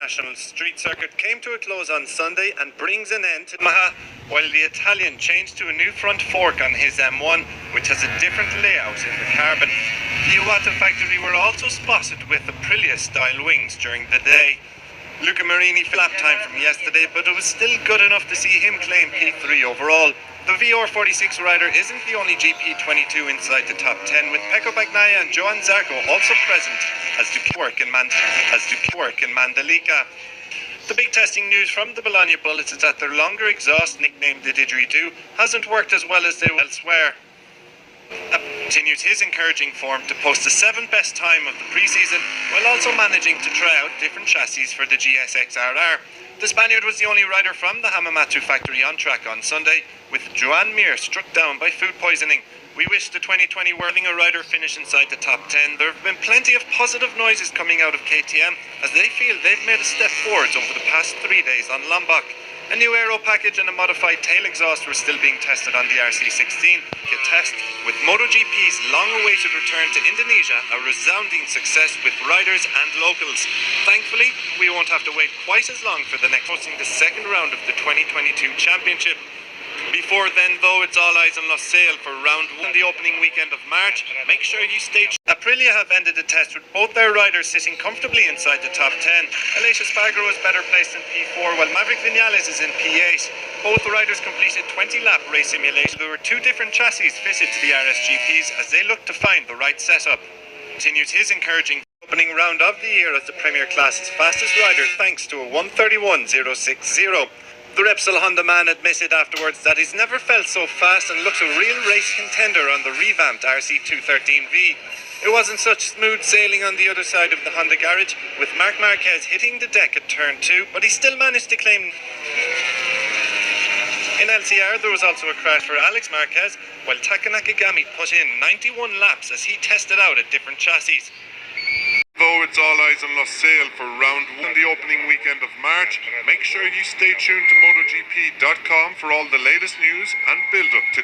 National Street Circuit came to a close on Sunday and brings an end to Maha, while the Italian changed to a new front fork on his M1, which has a different layout in the carbon. The Iwata factory were also spotted with Aprilia-style wings during the day. Luca Marini lap time from yesterday, but it was still good enough to see him claim P3 overall. The VR46 rider isn't the only GP22 inside the top 10, with Pecco Bagnaia and Johan Zarco also present as do work in Mandalika. The big testing news from the Bologna Bullets is that their longer exhaust, nicknamed the Didgeridoo, hasn't worked as well as they will elsewhere. Continues his encouraging form to post the 7th best time of the pre-season, while also managing to try out different chassis for the GSX-RR. The Spaniard was the only rider from the Hamamatsu factory on track on Sunday, with Joan Mir struck down by food poisoning. We wish the 2020 having a rider finish inside the top 10. There have been plenty of positive noises coming out of KTM, as they feel they've made a step forwards over the past 3 days on Lombok. A new aero package and a modified tail exhaust were still being tested on the RC16. A test with MotoGP's long-awaited return to Indonesia, a resounding success with riders and locals. Thankfully, we won't have to wait quite as long for the next hosting the second round of the 2022 championship. Before then, though, it's all eyes on Losail for round 1 the opening weekend of March. Make sure you stay tuned. Aprilia have ended the test with both their riders sitting comfortably inside the top 10. Pol Espargaro is better placed in P4, while Maverick Vinales is in P8. Both riders completed 20-lap race simulations. There were 2 different chassis fitted to the RSGPs as they looked to find the right setup. Continues his encouraging opening round of the year as the Premier Class's fastest rider, thanks to a 1:31.060. The Repsol Honda man admitted afterwards that he's never felt so fast and looks a real race contender on the revamped RC213V. It wasn't such smooth sailing on the other side of the Honda garage, with Marc Marquez hitting the deck at turn 2, but he still managed to claim. In LCR, there was also a crash for Alex Marquez, while Taka Nakagami put in 91 laps as he tested out a different chassis. Though it's all eyes on Losail for round 1 the opening weekend of March, make sure you stay tuned to MotoGP.com for all the latest news and build-up to